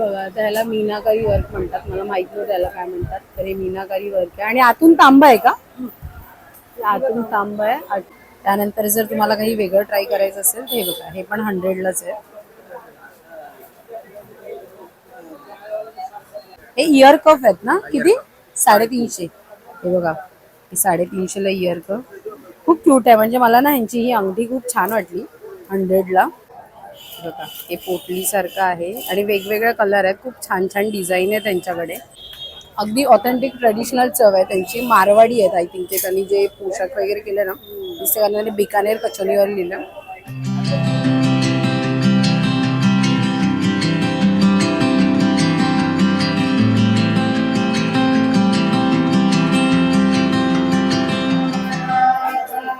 बघा आता ह्याला मीनाकारी वर्क म्हणतात. मला माहित नव्हतं त्याला काय म्हणतात. तर हे मीनाकारी वर्क आहे आणि आतून तांबा आहे का? आतून तांबा आहे. त्यानंतर जर तुम्हाला काही वेगळं ट्राय करायचं असेल तर हे बघा, हे पण 100लाच आहे. हे इयर कफ आहेत ना? किती? 350. हे बघा, हे 350ला इयर कफ. खूप क्यूट आहे. म्हणजे मला ना ह्यांची ही अंगठी खूप छान वाटली 100ला. बघा, हे पोटली सारखं आहे आणि वेगवेगळे कलर आहेत. खूप छान छान डिझाईन आहे त्यांच्याकडे. अगदी ऑथेंटिक ट्रेडिशनल चव आहे त्यांची. मारवाडी आहेत आय थिंक. ते त्यांनी जे पोशाख वगैरे केले ना, दिसते बिकानेर कचोलीवर लिहिलं.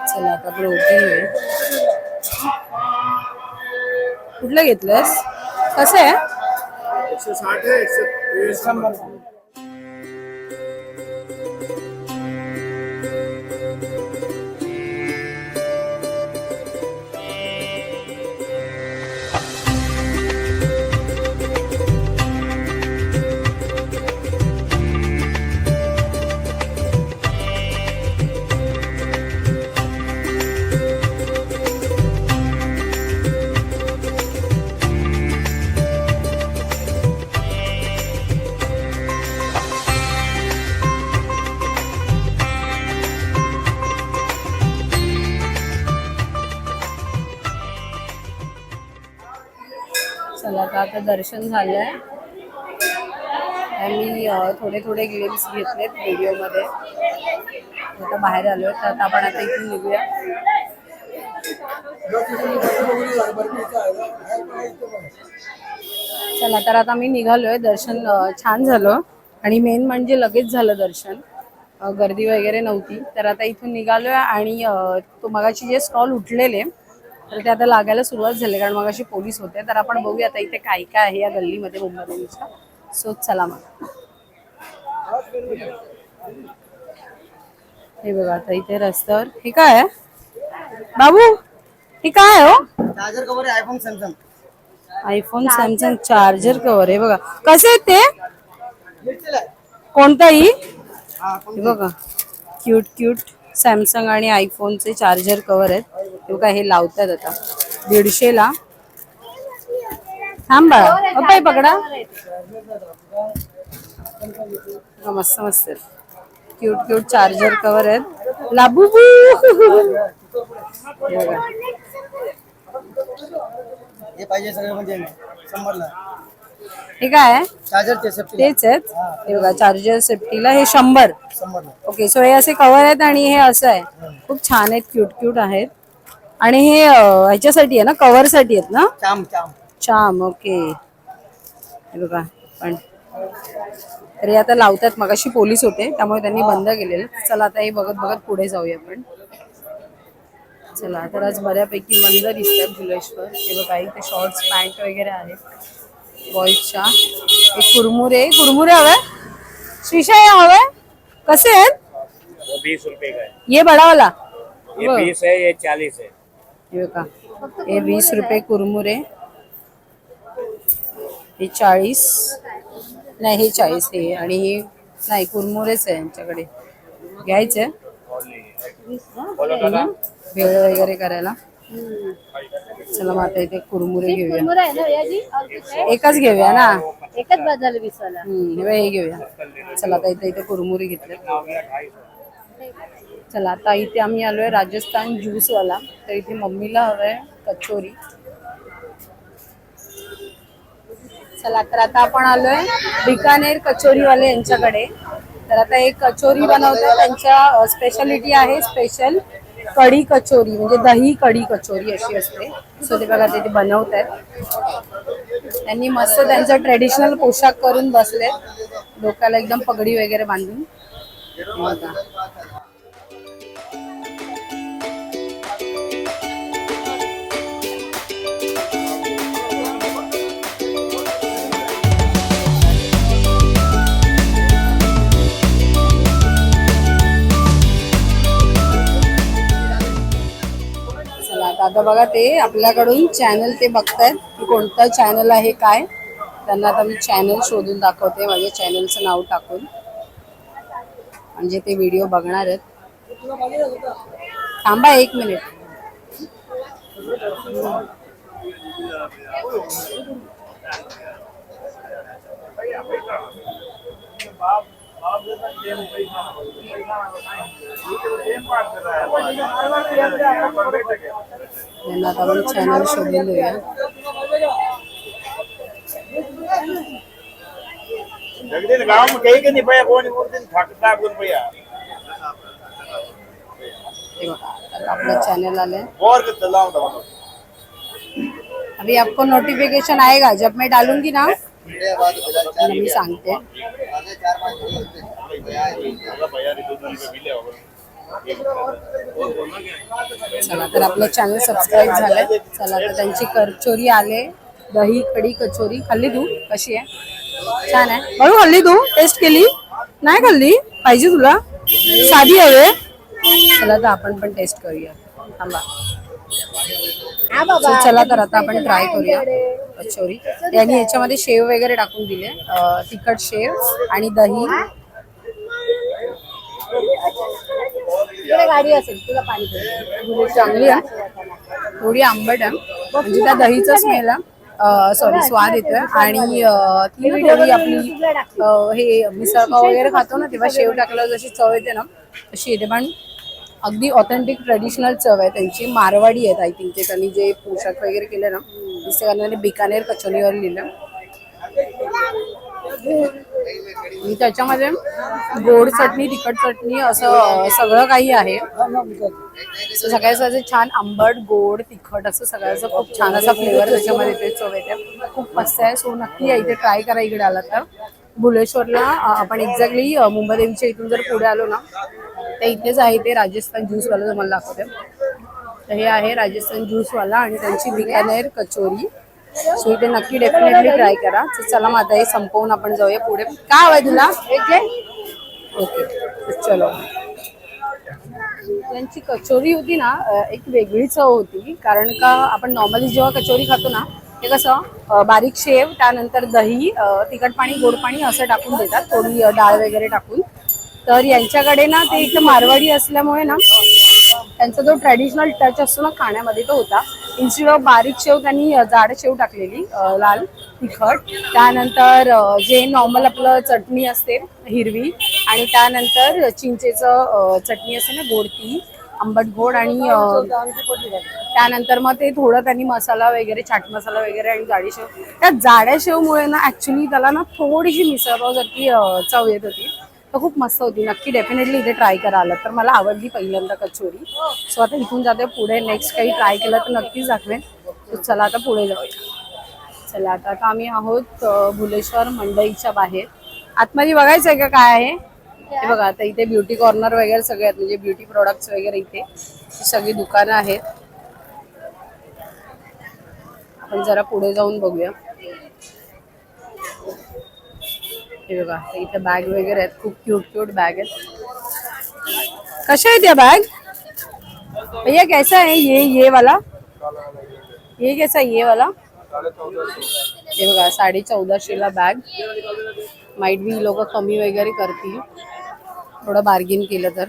चला आता ब्रोकी कुठलं घेतलंस? कसं आहे? 160 है, 160. चला आता दर्शन झालंय. मी थोडे थोडे ग्लिम्स घेतलेत व्हिडिओमध्ये. आता बाहेर आलोय तर आता आपण आता इथून निघूया. चला तर आता मी निघालोय. दर्शन छान झालं आणि मेन म्हणजे लगेच झालं दर्शन. गर्दी वगैरे नव्हती. तर आता इथून निघालोय आणि तो मगाशी जे स्टॉल उठलेले तर ते आता लागायला सुरुवात झाली कारण मगाशी पोलीस होते. तर आपण बघूया आता इथे काय काय आहे या गल्लीमध्ये मुंबईच्या. सो चला मग. हे बघा आता इथे रस्त्यावर हे काय आहे बाबू? हे काय हो? चार्जर कवर आहे. IPhone Samsung. IPhone Samsung charger cover आहे बघा. कसे आहेत ते? कोणताही? हे बघा क्यूट क्यूट सॅमसंग आणि आयफोनचे चार्जर कवर आहेत. हे बघा हे लावतात आता 150ला. थांब बाळा, पप्पा पकडा. मस्त मस्त क्यूट क्यूट चार्जर कवर आहेत. लाबू हे पाहिजे सगळे म्हणजे 100ला. हे काय आहे? चार्जर सेफ्टी तेच आहेत. हे बघा चार्जर सेफ्टीला हे 100. ओके सो हे असे कव्हर आहेत आणि हे असं आहे. खूप छान आहेत. क्यूट क्यूट आहेत. आणि हे ह्याच्यासाठी आहे ना? कव्हर साठी आहेत ना? चाम चाम चाम. ओके हे बघा पण तरी आता लावतात. मगाशी पोलीस होते त्यामुळे त्यांनी बंद केलेलं. चला आता हे बघत बघत पुढे जाऊया आपण. चला तर आज बऱ्यापैकी बंद दिसतात भुलेश्वर. हे बघा इथे शॉर्ट्स पॅन्ट वगैरे आहेत बॉईजच्या. एक कुरमुरे हवे? श्रीशा हवे? कसे आहेत? वो 20 रुपए का है. ये बड़ा वाला? ये 20 है, ये 40 है. हे बघा हे 20 रुपये कुरमुरे. हे 40 नाही, हे 40 हे. आणि हे नाही कुरमुरेच आहे यांच्याकडे. घ्यायचे भेळ वगैरे करायला. चला मग आता इथे कुरमुरे घेऊया. एकच घेऊया ना? एकच बदल 20 वाला. हे घेऊया. चला आता इथे कुरमुरे घेतले. चला आता इथे आम्ही आलोय राजस्थान ज्यूसवाला. तर इथे मम्मीला हवंय कचोरी. चला तर आता आपण आलोय बिकानेर कचोरीवाले यांच्याकडे. तर आता एक कचोरी बनवतात. त्यांच्या स्पेशालिटी आहे स्पेशल कढी कचोरी, म्हणजे दही कढी कचोरी अशी असते. सो ते बघा ते बनवतात. त्यांनी मस्त त्यांचा ट्रेडिशनल पोशाख करून बसले. डोक्याला एकदम पगडी वगैरे बांधून. आता बघा ते आपल्याकडून चॅनल ते बघतायत की कोणतं चॅनल आहे काय. त्यांना आता मी चॅनल शोधून दाखवते माझ्या चॅनलचं नाव टाकून, म्हणजे ते व्हिडिओ बघणार आहेत. थांबा 1 मिनिट. त्यांना आता आपण चॅनल शोधून देऊया. गाँव में कहीं के नहीं भैया कौन थकता कौन भैया हे बघा, आता आपलं चॅनल आलंय. और के चलाओ दवा अभी आपको नोटिफिकेशन आएगा जब मैं डालूंगी ना, वीडियो बाद तर मी सांगते. आगे 4-5 वीडियो भैया रिटर्न पे मिले होगा. चला तर आपलं चॅनल सबस्क्राईब झालंय. चला तर त्यांची कचोरी आले, दही कढी कचोरी. खाल्ली तू? कशी आहे? छान आहे. बघू खाल्ली तू? टेस्ट केली? नाही खाल्ली? पाहिजे तुला? साधी हवे? चला तर आपण पण टेस्ट करूया. थांबा. So, चला तर आता आपण ट्राय करूया कचोरी. त्यांनी याच्यामध्ये शेव वगैरे टाकून दिले, तिखट शेव आणि दही. गाडी असेल तुला पाणी चांगली आहे, थोडी आंबट आहे, म्हणजे त्या दहीचा स्मेल आहे, सॉरी स्वाद येतोय. आणि ती थोडी आपली हे मिसळपाव वगैरे खातो ना तेव्हा शेव टाकल्यावर जशी चव येते ना तशी येते. पण अगदी ऑथेंटिक ट्रेडिशनल चव आहे त्यांची. मारवाडी आहेत आय थिंक ते. त्यांनी जे पोशाख वगैरे केले ना दिसते बिकानेर कचोरीवर लिहिलं. आणि त्याच्यामध्ये गोड चटणी तिखट चटणी असं सगळं काही आहे. सगळ्याचं असं छान आंबट गोड तिखट असं सगळ्याचं खूप छान असा फ्लेवर त्याच्यामध्ये ते चव येते. खूप मस्त आहे. सो नक्की या इथे ट्राय करा इकडे आला तर. भुलेश्वरला आपण एक्झॅक्टली मुंबईदेवीच्या इथून जर पुढे आलो ना तर इथेच आहे ते राजस्थान ज्यूसवाला तुम्हाला दाखवते. तर हे आहे राजस्थान ज्यूसवाला आणि त्यांची बिकानेर कचोरी. सो इथे नक्की डेफिनेटली ट्राय करा. तर चला मग आता हे संपवून आपण जाऊया पुढे. काय हवंय तुला? ओके चलो. त्यांची कचोरी होती ना एक वेगळी चव होती, कारण का आपण नॉर्मली जेव्हा कचोरी खातो ना ते कसं बारीक शेव त्यानंतर दही तिखट पाणी गोड पाणी असं टाकून देतात, थोडी डाळ वगैरे टाकून. तर यांच्याकडे ना ते इथं मारवाडी असल्यामुळे ना त्यांचा जो ट्रॅडिशनल टच असतो ना खाण्यामध्ये तो होता. इन्स्टेड ऑफ बारीक शेव त्यांनी जाड शेव टाकलेली लाल तिखट, त्यानंतर जे नॉर्मल आपलं चटणी असते हिरवी, आणि त्यानंतर चिंचेचं चटणी असते ना गोड ती आंबट गोड, आणि त्यानंतर मग ते थोडं त्यांनी मसाला वगैरे चाट मसाला वगैरे आणि जाडी शेव. त्या जाड्या शेवमुळे ना ऍक्च्युली त्याला ना थोडीशी मिसळपाव सारखी चव येत होती. तर खूप मस्त होती. नक्की डेफिनेटली इथे ट्राय करा आलं तर. मला आवडली पहिल्यांदा कचोरी. सो आता इथून जाते पुढे. नेक्स्ट काही ट्राय केलं तर नक्कीच दाखवेन. तर चला आता पुढे जाऊया. चला आता आम्ही आहोत भुलेश्वर मंडईच्या बाहेर. आतमध्ये बघायचं आहे का काय आहे हे बघा. आता इथे ब्युटी कॉर्नर वगैरे सगळे आहेत, म्हणजे ब्युटी प्रोडक्ट्स वगैरे इथे सगळी दुकानं आहेत. आपण जरा पुढे जाऊन बघूया. हे बघा इथे बॅग वगैरे आहेत, खूप क्यूट क्यूट बॅग आहेत. कशा आहेत या बॅग भैया? कैसा है ये वाला? ये कैसा है ये वाला? हे बघा 1450ला बॅग. माइट बी लोक कमी वगैरे करतील थोडं बार्गेन केलं तर.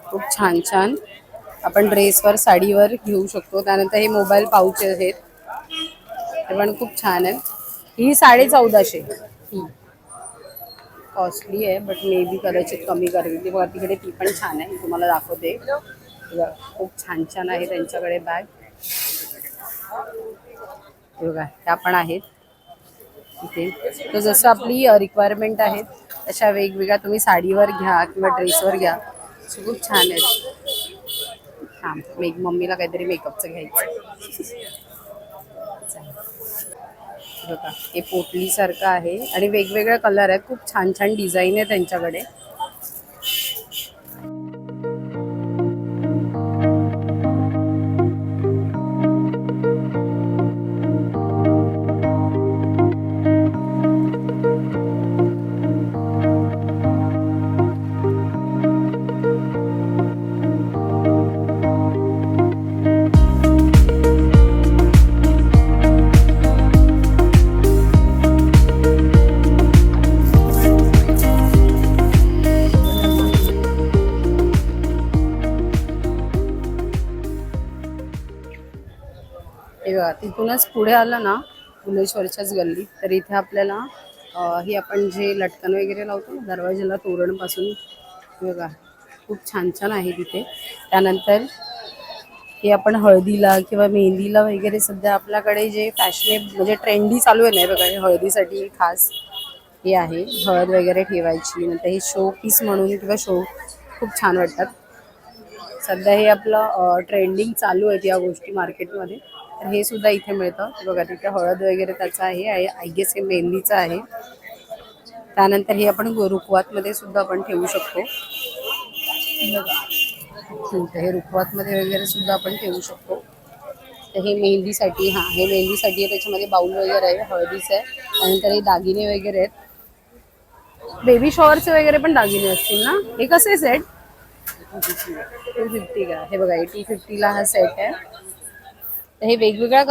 खूप छान छान आपण ड्रेसवर साडीवर घेऊ शकतो. त्यानंतर हे मोबाईल पाऊच आहेत, ते पण खूप छान आहे. ही 1450 ही कॉस्टली आहे, बट मे बी कदाचित कमी करेल. ती बघा तिकडे ती पण छान आहे, तुम्हाला दाखवते. खूप छान छान आहे त्यांच्याकडे बॅग. बघा ह्या पण आहेत इथे. तर जसं आपली रिक्वायरमेंट आहे तशा वेगवेगळ्या तुम्ही साडीवर घ्या किंवा ड्रेसवर घ्या. खूप छान आहेत. हां मम्मीला काहीतरी मेकअपचं घ्यायचं. बघा हे पोटली सारखं आहे आणि वेगवेगळे कलर आहेत. खूप छान छान डिझाईन आहे त्यांच्याकडे. बघा तिथूनच पुढे आलं ना फुलेश्वरच्याच गल्लीत, तर इथे आपल्याला ही आपण जे लटकन वगैरे लावतो ना दरवाजाला तोरणपासून, बघा खूप छान छान आहे तिथे. त्यानंतर हे आपण हळदीला किंवा मेहंदीला वगैरे सध्या आपल्याकडे जे फॅशनेबल म्हणजे ट्रेंडी चालू आहे ना बघा, हे हळदीसाठी खास हे आहे, हळद वगैरे ठेवायची. नंतर हे शो पीस म्हणून किंवा शो खूप छान वाटतात. सध्या हे आपलं ट्रेंडिंग चालू आहेत या गोष्टी मार्केटमध्ये, तर हे सुद्धा इथे मिळतं. बघा तिथे हळद वगैरे त्याचं आहे, आय गेस हे मेहंदीचं आहे. त्यानंतर हे आपण रुखवातमध्ये सुद्धा आपण ठेवू शकतो. बघा हे रुखवातमध्ये वगैरे सुद्धा आपण ठेवू शकतो. तर हे मेहंदीसाठी, हां हे मेहंदीसाठी आहे, त्याच्यामध्ये बाऊल वगैरे आहे, हळदीचं आहे. त्यानंतर हे दागिने वगैरे आहेत, बेबी शॉवरचे वगैरे पण दागिने असतील ना. हे कसे सेट? 250 का? हे बघा 250ला हा सेट आहे. तर हे वेगवेगळ्या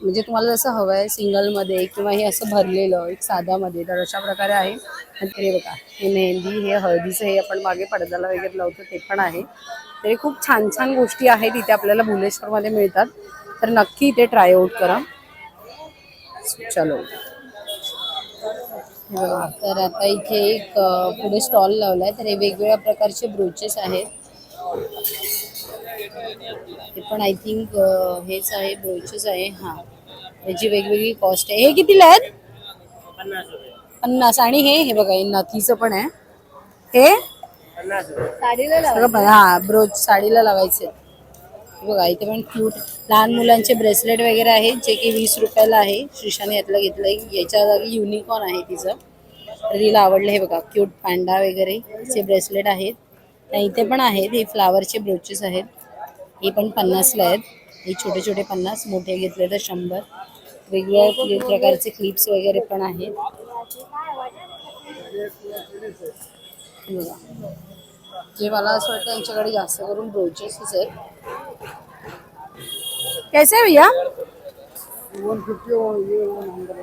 म्हणजे तुम्हाला जसं हवं आहे सिंगलमध्ये किंवा हे असं भरलेलं एक साध्यामध्ये, तर अशा प्रकारे आहे. नंतर हे बघा हे मेहंदी, हे हळदीचं, हे आपण मागे पडद्याला वगैरे लावतो ते पण आहे. तर हे खूप छान छान गोष्टी आहेत इथे आपल्याला भुवनेश्वरमध्ये मिळतात, तर नक्की इथे ट्राय आउट करा. चलो तर आता इथे एक पुढे स्टॉल लावलाय, तर हे वेगवेगळ्या प्रकारचे ब्रोचेस आहेत. हे पण आय थिंक हेच आहे, ब्रोचेस आहे. हां याची वेगवेगळी कॉस्ट आहे. हे कितीला आहेत? 50. आणि हे बघा हे नथीचं पण आहे, हे साडीला लावा. हा ब्रोच साडीला लावायचे. बघा इथे पण क्यूट लहान मुलांचे ब्रेसलेट वगैरे आहेत, जे की 20 रुपयाला आहे. श्रीशाने यातलं घेतलंय, याच्या जागी युनिकॉर्न आहे तिचं, तर तिला आवडलं. हे बघा क्यूट पॅन्डा वगैरे चे ब्रेसलेट आहेत. इथे पण आहेत हे फ्लावरचे ब्रोचेस आहेत, हे पण 50ला आहेत. हे छोटे छोटे 50, मोठे घेतले तर 100. वेगवेगळ्या प्रकारचे क्लिप्स वगैरे पण आहेत. बघा जे मला असं वाटतं यांच्याकडे जास्त करून ब्रोचेसच आहेत. कैसे है भैया? 150 और ये 100.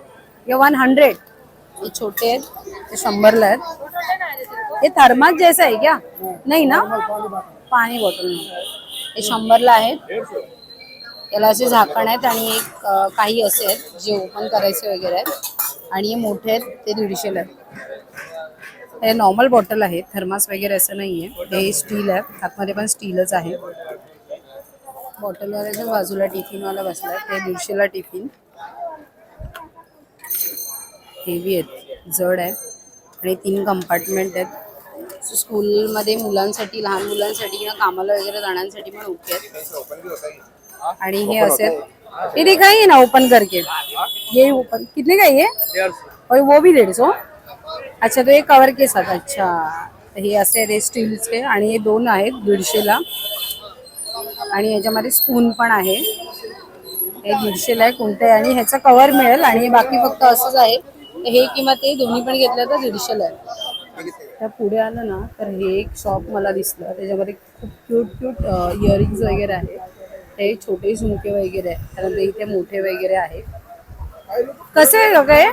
ये 100. ये छोटे आहेत, ते 100ला आहेत. ये थर्मास जैसा है क्या? नाही ना, पाणी बॉटल. हे 100ला आहेत. याला असे झाकण आहेत आणि एक काही असे आहेत जे ओपन करायचे वगैरे आहेत. आणि हे मोठे आहेत ते 150ला आहेत. हे नॉर्मल बॉटल आहे, थर्मास वगैरे असं नाही आहे. हे स्टील आहे, आतमध्ये पण स्टीलच आहे. बॉटलवाल्याच्या बाजूला टिफिनवाला बसला आहे, ते 150ला टिफिन. हेवी आहेत, जड आहे आणि 3 कंपार्टमेंट आहेत. स्कूलमध्ये मुलांसाठी, लहान मुलांसाठी किंवा कामाला वगैरे जाण्यासाठी पण ओके आहेत. आणि हे असे ये दिखाइए ना ओपन करके, ये ओपन कितने का ये? 150. और वो भी 150. अच्छा तो ये कवर के साथ. अच्छा हे असे आहेत स्टीलचे, आणि हे 2 आहेत 150ला. आणि याच्यामध्ये स्पून पण आहे, हे 150ला आहे कोणते, आणि ह्याचं कव्हर मिळेल. आणि बाकी फक्त असंच आहे, हे किंवा ते दोन्ही पण घेतलं तर 150ला आहे. तर पुढे आलं ना तर हे एक शॉप मला दिसलं, त्याच्यामध्ये खूप क्यूट इयरिंग्स वगैरे आहे. हे छोटे झुमके वगैरे आहे, त्यानंतर इथे मोठे वगैरे आहे. कसे आहे गए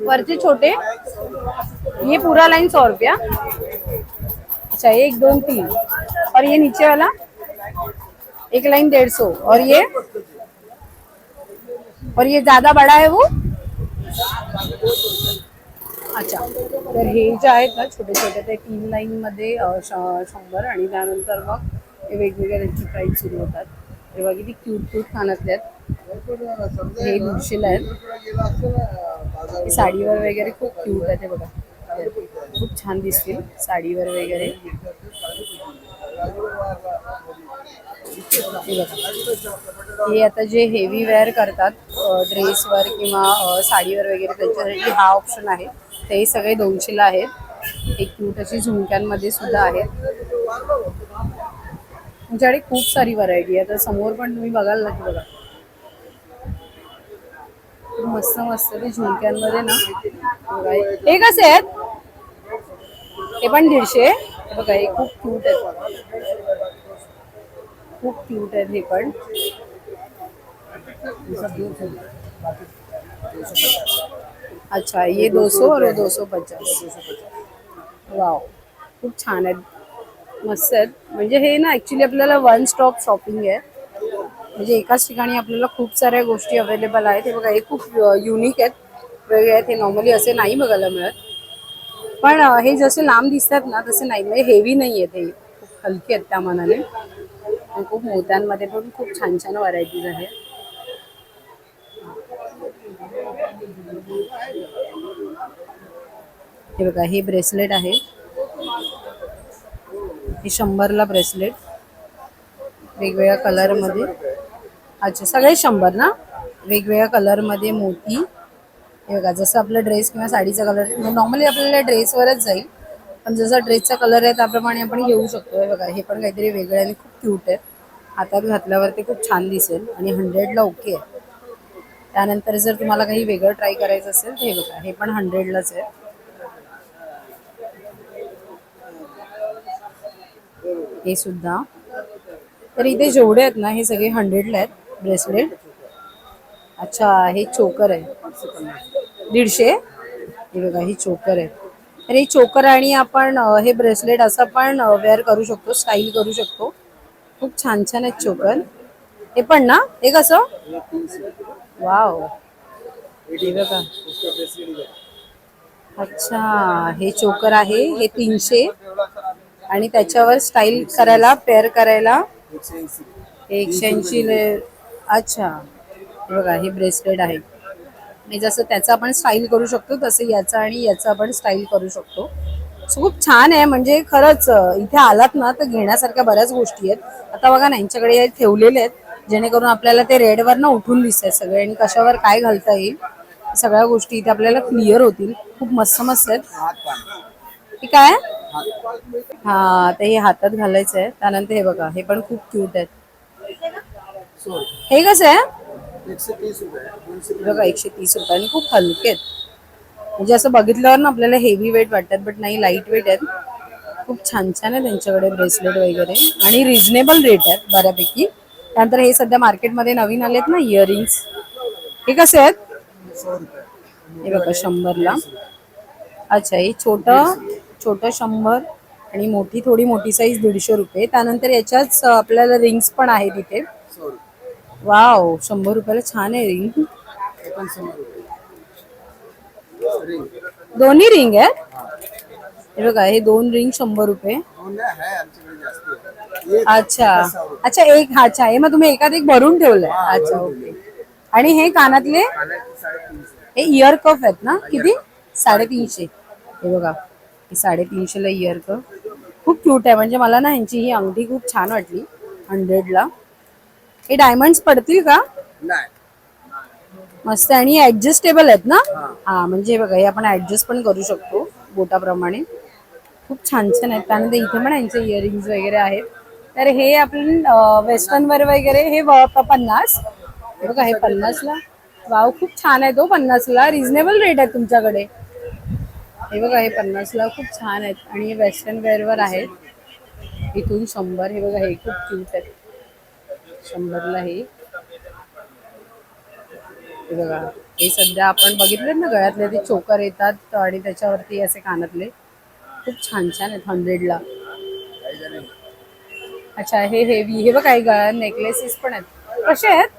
वरचे छोटे? ये पूरा लाइन 100 रुपया. अच्छा 1 2 3. और ये नीचे वाला एक लाइन 150. और ये ज्यादा बड़ा है वो. अच्छा तर हे जे आहेत ना छोटे छोटे ते 3 लाईनमध्ये 100. आणि त्यानंतर मग हे वेगवेगळ्या त्यांची प्राईस सुरू होतात. तेव्हा किती क्यूट कानातले आहेत, हे 150ला आहेत. हे साडीवर वगैरे खूप क्यूट आहे, ते बघा खूप छान दिसतील साडीवर वगैरे. हे बघा हे आता जे हेवी वेअर करतात ड्रेसवर किंवा साडीवर वगैरे, त्यांच्यासाठी हा ऑप्शन आहे. ते सगळे 200ला आहेत. एक क्यूट अशी झुमक्यांमध्ये सुद्धा आहेत. तुमच्याकडे खूप सारी व्हरायटी आहे, तर समोर पण तुम्ही बघाल ना की बघा मस्त मस्त ते झुमक्यांमध्ये ना. हे कसे आहेत? हे पण 150. बघा हे खूप क्यूट आहेत, खूप क्यूट आहेत हे पण. अच्छा ये 200 और 250. वाव खूप छान आहेत, मस्त आहेत. म्हणजे हे ना ॲक्च्युली आपल्याला 1 स्टॉप शॉपिंग आहे. म्हणजे एकाच ठिकाणी आपल्याला खूप साऱ्या गोष्टी अवेलेबल आहेत. हे बघा हे खूप युनिक आहेत, वेगळे आहेत. हे नॉर्मली असे नाही बघायला मिळत. पण हे जसे लांब दिसतात ना तसे नाही, म्हणजे हेवी नाही आहेत, हे खूप हलके आहेत त्या मानाने. आणि खूप मोत्यांमध्ये पण खूप छान छान व्हरायटीज आहेत. हे बघा हे ब्रेसलेट आहे, हे 100ला ब्रेसलेट, वेगवेगळ्या कलर मध्ये. अच्छा सगळे 100 ना, वेगवेगळ्या कलर मध्ये मोती. हे बघा जसं आपलं ड्रेस किंवा साडीचा कलर नॉर्मली आपल्याला ड्रेसवरच जाईल, पण जसा ड्रेसचा कलर आहे त्याप्रमाणे आपण घेऊ शकतो. हे बघा हे पण काहीतरी वेगळं आणि खूप क्यूट आहे, हातात घातल्यावर ते खूप छान दिसेल आणि 100ला ओके आहे. त्यानंतर जर तुम्हाला काही वेगळं ट्राय करायचं असेल तर हे बघा हे पण 100लाच आहे. हे सुद्धा. तर इथे जेवढे आहेत ना हे सगळे 100ला आहेत ब्रेसलेट. अच्छा हे चोकर आहे 150. हे बघा ही चोकर आहे. तर हे चोकर आणि आपण हे ब्रेसलेट असं पण वेअर करू शकतो, स्टाईल करू शकतो. खूप छान छान आहेत चोकर. हे पण ना, हे कसं? वाव, हे बघा. अच्छा हे चोकर आहे, हे 300 आणि त्याच्यावर स्टाईल करायला, पेअर करायला 180. अच्छा हे बघा हे ब्रेसलेट आहे आणि जसं त्याचा आपण स्टाईल करू शकतो तसं याचा आणि याचा आपण स्टाईल करू शकतो. सो खूप छान आहे. म्हणजे खरंच इथे आलात ना तर घेण्यासारख्या बऱ्याच गोष्टी आहेत. आता बघा ना यांच्याकडे हे ठेवलेले आहेत जेणेकरून आपल्याला ते रेडवर ना उठून दिसतात सगळे आणि कशावर काय घालता येईल सगळ्या गोष्टी इथे आपल्याला क्लिअर होतील. खूप मस्त मस्त आहेत. हे काय हा ते हे हातात घालायचं आहे. त्यानंतर हे बघा हे पण खूप क्यूट आहेत. हे कसं आहे? 130 रुपये. बघा 130 रुपये आणि खूप हलके आहेत. म्हणजे असं बघितल्यावर ना आपल्याला हेवी वेट वाटतात बट नाही, लाईट वेट आहेत. खूप छान छान आहे त्यांच्याकडे ब्रेसलेट वगैरे आणि रिझनेबल रेट आहेत बऱ्यापैकी. त्यानंतर हे सध्या मार्केटमध्ये नवीन आलेत ना इयरिंग्स, हे कसे आहेत? 100 रुपये. हे बघा 100ला. अच्छा हे छोटं छोटं 100 आणि मोठी थोडी मोठी साईज 150 रुपये. त्यानंतर याच्याच आपल्याला रिंग्स पण आहेत इथे. 100 रुपये. वाव 100 रुपयाला छान आहे रिंग. हे पण 100 रुपये. रिंग. दोन्ही रिंग आहेत. हे बघा हे 2 रिंग 100 रुपये. दोन नाही आहे आमच्याकडे जास्त आहे. एक अच्छा 100 रुपये. अच्छा एक अच्छा हे मग तुम्ही एकात एक भरून ठेवलंय. अच्छा ओके. आणि हे कानातले पाण्याची 350. हे इयर कफ आहेत ना, किती? 350. हे बघा हे 350ला इयर कफ. खूप क्यूट आहे. म्हणजे मला ना ह्यांची ही अंगठी खूप छान वाटली 100ला. हे डायमंड्स पडतील का? नाही. मस्त आहे. आणि ऍडजस्टेबल आहेत ना. हा म्हणजे बघा हे आपण ऍडजस्ट पण करू शकतो बोटाप्रमाणे. खूप छान छान आहेत. त्यानंतर इथे पण यांचे इयरिंग्स वगैरे आहेत. तर हे आपण वेस्टर्न वेअर वगैरे हे 50. बघा हे 50ला. वाव खूप छान आहे तो 50ला. रिझनेबल रेट आहे तुमच्याकडे. हे बघा हे 50ला खूप छान आहेत आणि हे वेस्टर्न वेअरवर आहेत. इथून 100. हे बघा हे खूप क्यूट आहेत 100ला. हे बघा हे सध्या आपण बघितलेत ना गळ्यातले ते चोकर येतात आणि त्याच्यावरती असे कानातले खूप छान छान आहेत 100ला. अच्छा हे हेवी. हे बघा हे गळ्यात नेकलेसेस पण आहेत. कसे आहेत?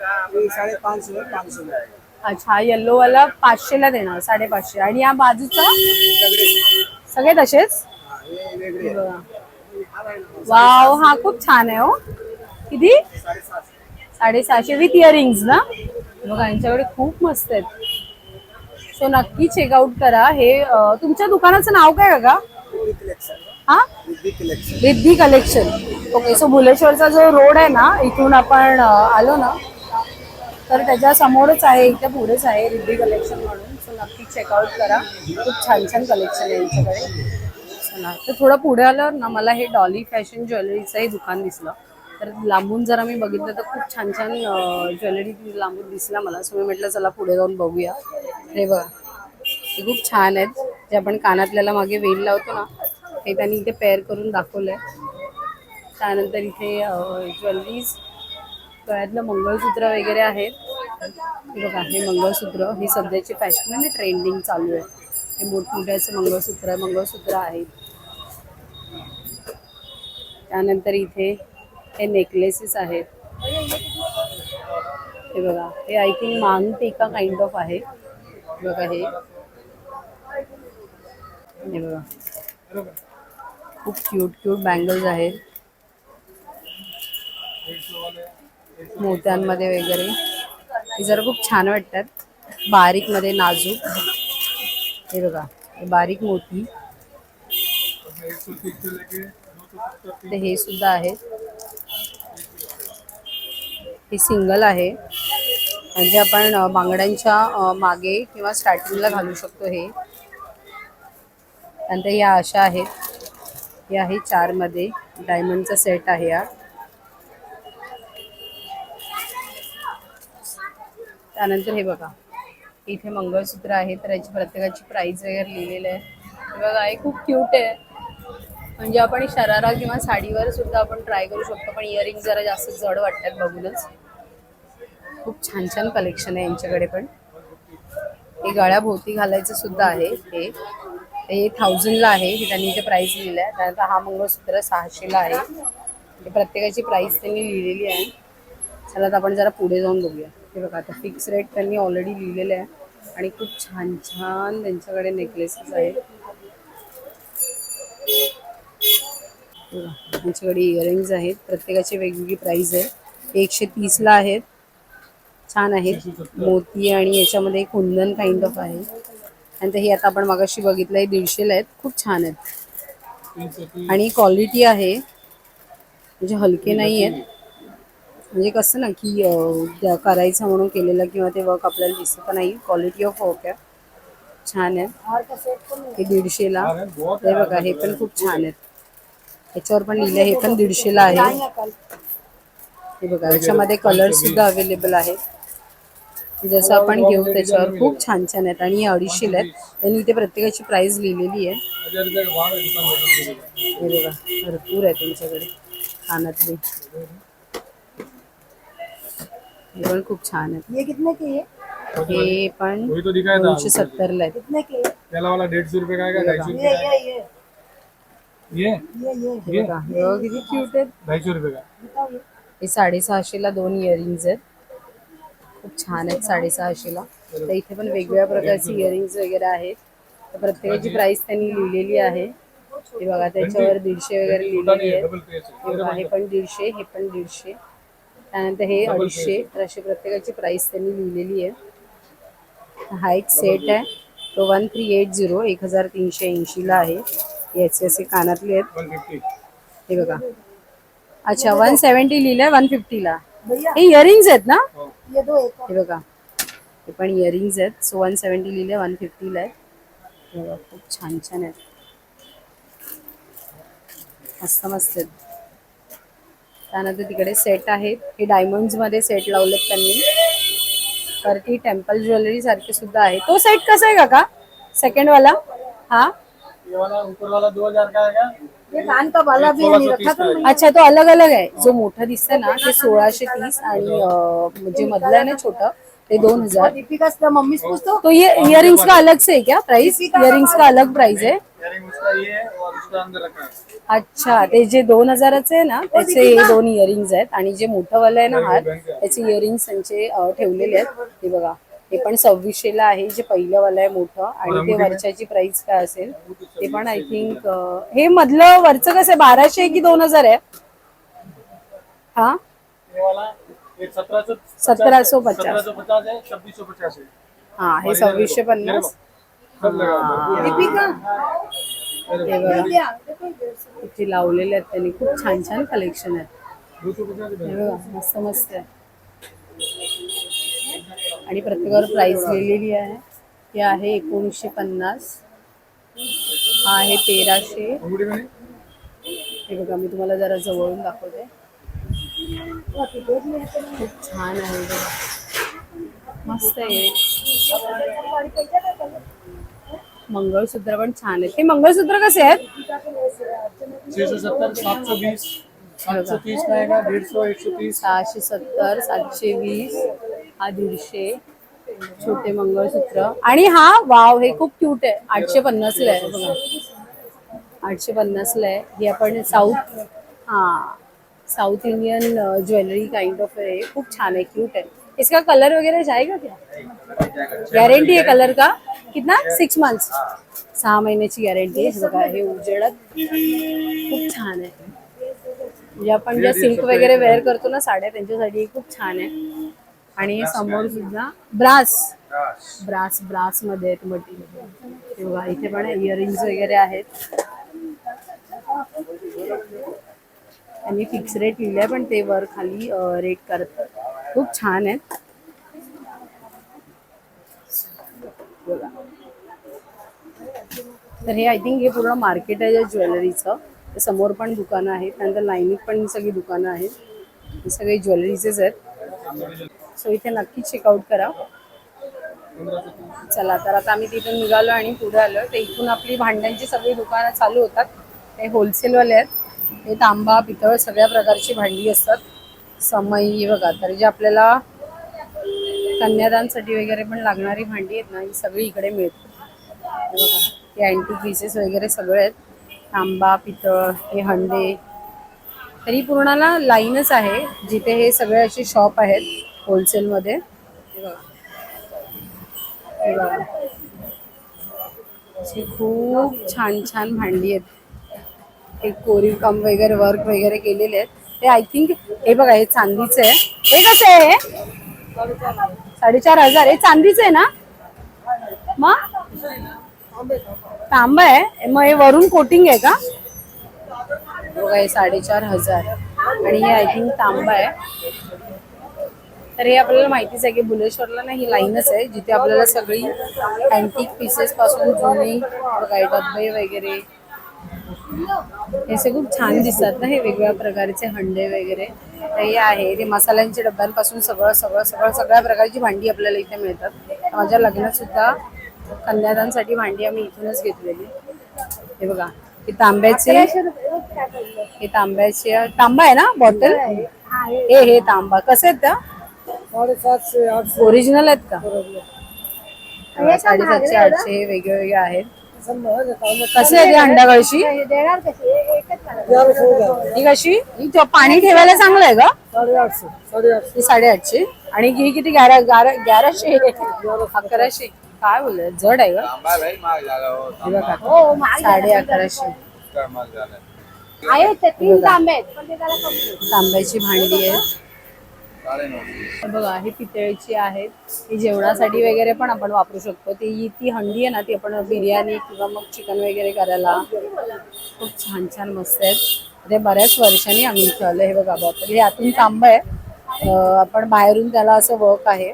550 500 में आएगा. अच्छा येल्लो वाला 500ला देणार, 550. आणि या बाजूचा सगळे तसेच. हे वेगळे आहे. वाव हा खूप छान आहे हो. किती? 750 विथ इयरिंग्स ना. बघा यांच्याकडे खूप मस्त आहेत. सो नक्की चेकआउट करा. हे तुमच्या दुकानाचं नाव काय का? हा रिद्धी कलेक्शन. ओके. सो भुलेश्वरचा जो रोड आहे ना इथून आपण आलो ना तर त्याच्या समोरच आहे, इथे पुढेच आहे रिद्धी कलेक्शन म्हणून. सो नक्की चेकआउट करा. खूप छान छान कलेक्शन आहे यांच्याकडे. चला तर थोडं पुढे आल्यावर ना मला हे डॉली फॅशन ज्वेलरीचंही दुकान दिसलं. तर लांबून जरा मी बघितलं तर खूप छान छान ज्वेलरी लांबून दिसला मला. सो मी म्हटलं चला पुढे जाऊन बघूया. हे बघा हे खूप छान आहेत. जे आपण कानातल्याला मागे वेल लावतो ना हे त्यांनी इथे पेअर करून दाखवलंय. त्यानंतर इथे ज्वेलरीज, गळ्यातलं मंगळसूत्र वगैरे आहेत. बघा हे मंगळसूत्र ही सध्याची फॅशन आहे, ट्रेंडिंग चालू आहे. हे मोठमोठे असे मंगळसूत्र आहेत. त्यानंतर इथे हे नेकलेसेस आहेत. हे बघा, हे आय थिंक मांग टीका काइंड ऑफ आहे. बघा हे बघा, खूप क्यूट क्यूट बँगल्स आहेत मोत्यांमध्ये वगैरे. हे जरा खूप छान वाटतात, बारीक मध्ये नाजूक. हे बघा, हे बारीक मोती. हे सुद्धा आहेत. हे सिंगल आहे, म्हणजे आपण बांगड्यांच्या मागे किंवा स्टार्टिंगला घालू शकतो. हे नंतर या अशा आहेत, हे आहे 4 मध्ये, डायमंडचा सेट आहे हा. त्यानंतर हे बघा, इथे मंगळसूत्र आहे, तर याची प्रत्येकाची प्राइस वगैरे लिहिलेली आहे. हे बघा, हे खूप क्यूट आहे, म्हणजे आपण शरारा किंवा साडीवर सुद्धा आपण ट्राय करू शकतो. पण इयरिंग जरा जास्त जड वाटतात बघूनच. खूप छान छान कलेक्शन आहे यांच्याकडे. पण हे गळ्याभोवती घालायचं सुद्धा आहे. हे 1000ला आहे, हे त्यांनी इथे प्राइस लिहिलं आहे. त्यानंतर हा मंगळसूत्र 600ला आहे. हे प्रत्येकाची प्राइस त्यांनी लिहिलेली आहे. चला आता आपण जरा पुढे जाऊन बघूया. हे बघा, आता फिक्स रेट त्यांनी ऑलरेडी लिहिलेले आहे आणि खूप छान छान त्यांच्याकडे नेकलेसेस आहेत. त्यांच्याकडे इयरिंग्स आहेत, प्रत्येकाची वेगवेगळी प्राइस आहे. 130ला आहेत, छान आहेत मोती आणि याच्यामध्ये कुंदन काइंड ऑफ आहे. आणि हे आता आपण मागाशी बघितलं, 150ला आहेत. खूप छान आहेत आणि क्वालिटी आहे, म्हणजे हलके नाही आहेत. म्हणजे कसं ना की करायचं म्हणून केलेलं किंवा ते वर्क आपल्याला दिसतं पण नाही. क्वालिटी ऑफ वर्क आहे, छान आहे. हे 150ला. हे बघा, हे पण खूप छान आहेत. याच्यावर पण लिहिलं, हे पण 150ला आहे. हे बघा, याच्यामध्ये कलर सुद्धा अवेलेबल आहेत, जसं आपण घेऊ त्याच्यावर. खूप छान छान आहेत आणि हे 250ला आहेत. त्यांनी इथे प्रत्येकाची प्राइस लिहिलेली आहे. हे बघा, भरपूर आहे त्यांच्याकडे कानातले. हे पण खूप छान आहेत. ये कितने के ये? हे पण 270ला आहेत. कितने के? पहला वाला 150 रुपए का है, 250 ये ये ये ये ये हे बघा, हे बघा किती क्यूट आहेत. 250 रुपए का. बताओ ये. हे 650ला 2 इयरिंग्स आहेत. खूप छान आहेत 650ला. तर इथे पण वेगवेगळ्या प्रकारचे इयरिंग्स वगैरे आहेत. तर प्रत्येकाची प्राइस त्यांनी लिहिलेली आहे. हे बघा, त्याच्यावर 150 वगैरे लिहिलेली आहे. हे बघा, हे पण 150, हे पण 150. त्यानंतर हे 250. तर अशी प्रत्येकाची प्राइस त्यांनी लिहिलेली आहे. हा एक सेट आहे, तो 1380, 1380ला आहे. याचे असे कानातले आहेत. 150. हे बघा, अच्छा 170 लिहिलंय, 150ला. हे इयरिंग्स आहेत ना? ये दो एक हे बघा, हे पण इयरिंग्स आहेत. सो 170 लिहिले, 150ला आहे. हे बघा, खूप छान छान आहेत, मस्त मस्त आहेत. त्यानंतर तिकडे सेट आहेत, हे डायमंड्समध्ये सेट लावलेत त्यांनी. तर ती टेम्पल ज्वेलरी सारखे सुद्धा आहे. तो सेट कसा आहे काका, सेकंड वाला? हा, ये वाला ऊपर वाला 2000 का है क्या? ये कान का बाला भी है, नहीं रखा तो अच्छा, तो अलग अलग आहे. जो मोठा दिसतंय ना ते 1630 आणि म्हणजे मधला आहे ना छोटा ते 2000. दीपिका से मम्मी से पूछ दो. तो ये इयरिंग्स का अलग से है क्या प्राइस? इयरिंग्स का अलग प्राइस है? इयरिंग उसका ये है और उसका अंदर रखा है. अच्छा, ते जे 2000चे आहे ना त्याचे हे 2 इयरिंग्स आहेत आणि जे मोठं वाला आहे ना हार त्याचे इयरिंग्स त्यांचे ठेवलेले आहेत. हे बघा, हे पण 2600ला आहे, जे पहिलं वाला आहे मोठं. आणि ते वरच्याची प्राइस काय असेल ते पण आय थिंक, हे मधलं वरचं कसं आहे, 1200 की 2000 आहे? हा, ये वाला ये 1750 1750 है, 2650 है. हा, हे 2650. सब लगा दो. दीपिका हे बघा, इथे लावलेले आहेत त्यांनी. खूप छान छान कलेक्शन आहे. 250 हे बघा, मस्त मस्त आहे आणि प्रत्येकावर प्राइस लिहिलेली आहे. हे आहे 1950, हा आहे 1300. अंगूठी में नहीं? हे बघा, मी तुम्हाला जरा जवळून दाखवते. खूप छान आहे बघा, मस्त आहे. मंगळसूत्र पण छान आहे. हे मंगळसूत्र कसे आहेत? 670, 720, 730 का आएगा, 150, 130. 670, 720, हा 150. छोटे मंगळसूत्र. आणि हा वाव, हे खूप क्यूट आहे. 850ला आहे बघा, 850ला आहे. ही आपण south Indian jewellery kind of आहे. खूप छान आहे, क्यूट आहे. इसका कलर वगैरह जाएगा क्या? गॅरंटी आहे कलर का? कितना 6 मंथ्स 6 महिन्याची गॅरंटी आहे. बघा हे उजेडात खूप छान आहे. म्हणजे आपण ज्या सिल्क वगैरे वेअर करतो ना साड्या त्यांच्यासाठी खूप छान आहे. आणि समोर सुद्धा ब्रास मध्ये आहेत मटेरियल. बघा इथे पण इयरिंग्स वगैरे आहेत. त्यांनी फिक्स रेट लिहिलंय पण ते वर खाली रेट करतात. खूप छान आहेत. तर हे आय थिंक हे पूर्ण मार्केट आहे ज्वेलरीचं. समोर पण दुकानं आहेत, त्यानंतर लाईनीत पण ही सगळी दुकानं आहेत. ही सगळी ज्वेलरीचेच आहेत. सो इथे नक्की चेकआउट करा. चला तर आता आम्ही तिथून निघालो आणि पुढे आलो. तर इथून आपली भांड्यांची सगळी दुकानं चालू होतात. ते होलसेलवाले आहेत. हे तांबा पितळ सगळ्या प्रकारची भांडी असतात. समई बघा, तर जे आपल्याला कन्यादानसाठी वगैरे पण लागणारी भांडी आहेत ना, ही सगळी इकडे मिळतात. हे बघा हे अँटिक पीसेस वगैरे सगळे आहेत. तांबा पितळ हे हंडे. तरी पूर्णाला लाईनच आहे जिथे हे सगळे असे शॉप आहेत होलसेलमध्ये. हे बघा हे बघा अशी खूप छान छान भांडी आहेत. हे कोरीव काम वगैरे वर्क वगैरे केलेले आहेत. ते आय थिंक हे बघा हे चांदीचं आहे. हे कसं आहे? 4,500. हे चांदीचं आहे ना? मग तांबा आहे. मग हे वरून कोटिंग आहे का? बघा हे 4,500 आणि हे आय थिंक तांबा आहे. तर हे आपल्याला माहितीच आहे की बुलेश्वरला ना ही लाईनच आहे जिथे आपल्याला सगळी अँटिक पीसेस पासून जुनी बघा डब्बे वगैरे हे खूप छान दिसतात ना. हे वेगवेगळ्या प्रकारचे हंडे वगैरे हे आहे. ते मसाल्यांच्या डब्यांपासून सगळ्या प्रकारची भांडी आपल्याला इथे मिळतात. माझ्या लग्नात सुद्धा कन्यादानसाठी भांडी आम्ही इथूनच घेतलेली. हे बघा हे तांब्याचे, हे तांब्याचे तांबा आहे ना बॉटल. हे तांबा कसे आहेत त्या? 750-800 ओरिजिनल आहेत का? 750-800 हे वेगळे आहेत. कसे आहे ते अंडा कळशी? ही कशी? पाणी ठेवायला चांगलं आहे का? 850 850 आणि ही किती? 1100 1100 काय बोलत? जड आहे का? 1150 तांब्याची भांडी आहे. बघा ही पितळेची आहेत. ही जेवणासाठी वगैरे पण आपण वापरू शकतो. ती हंडी आहे ना, ती आपण बिर्याणी किंवा मग चिकन वगैरे करायला खूप छान छान मस्त आहेत. ते बऱ्याच वर्षांनी आम्ही इथे आलो. हे बघा बॉटल हे आतून तांबा आहे. आपण बाहेरून त्याला असं वर्क आहे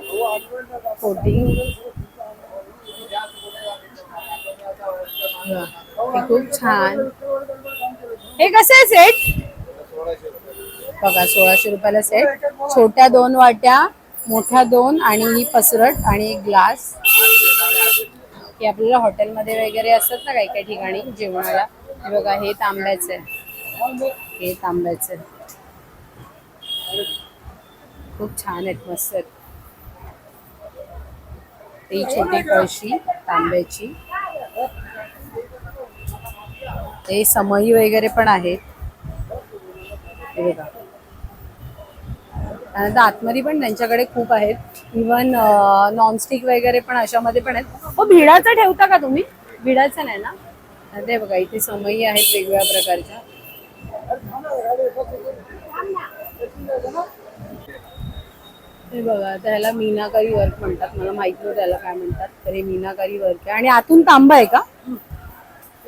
कोटिंग. हे खूप छान. हे कसं आहे सेट? बघा 1600 रुपयाला सेट. छोट्या 2 वाट्या, मोठ्या 2 आणि ही पसरट आणि एक ग्लास. हे आपल्याला हॉटेलमध्ये वगैरे असतात ना काही काही ठिकाणी जेवणाला. हे बघा हे तांब्याचं आहे. हे तांब्याचं खूप छान आहेत, मस्त आहेत. ही छोटी कळशी तांब्याची. हे समई वगैरे पण आहेत. हे बघा त्यानंतर आतमध्ये पण त्यांच्याकडे खूप आहेत. इवन नॉनस्टिक वगैरे पण अशामध्ये पण आहेत. हो भिडाचा ठेवता का तुम्ही? भिडाचा नाही ना? ते बघा इथे समई आहेत वेगवेगळ्या प्रकारच्या. हे बघा त्याला मीनाकारी वर्क म्हणतात. मला माहित नाही त्याला काय म्हणतात. तर हे मीनाकारी वर्क आहे आणि आतून तांबा आहे का?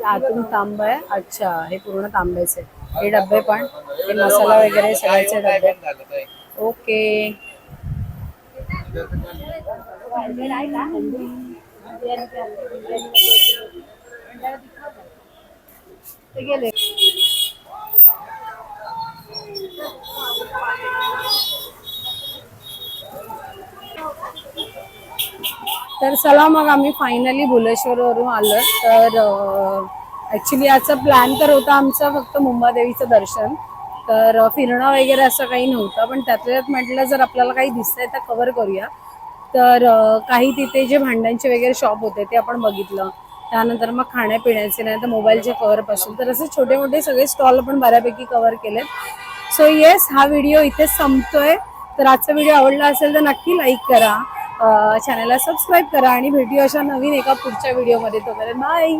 आतून तांबा आहे. अच्छा हे पूर्ण तांब्याचे. हे डब्बे पण हे मसाला वगैरे सगळ्याचे डब्बे. ओके गेले. तर चला मग आम्ही फायनली भुलेश्वरवरून आलो. तर ॲक्च्युली याचा प्लॅन तर होता आमचा फक्त मुंबादेवीचं दर्शन. तर फिरणं वगैरे असं काही नव्हतं. पण त्यातल्या त्यात म्हटलं जर आपल्याला काही दिसतंय तर कव्हर करूया. तर काही तिथे जे भांड्यांचे वगैरे शॉप होते ते आपण बघितलं. त्यानंतर मग खाण्यापिण्याचे नाही तर मोबाईलच्या कव्हरपासून तर असे छोटे मोठे सगळे स्टॉल आपण बऱ्यापैकी कव्हर केलेत. सो येस हा व्हिडिओ इथेच संपतोय. तर आजचा व्हिडिओ आवडला असेल तर नक्की लाईक करा, चॅनलला सबस्क्राईब करा आणि भेटूया अशा नवीन एका पुढच्या व्हिडिओमध्ये. तोपर्यंत बाय.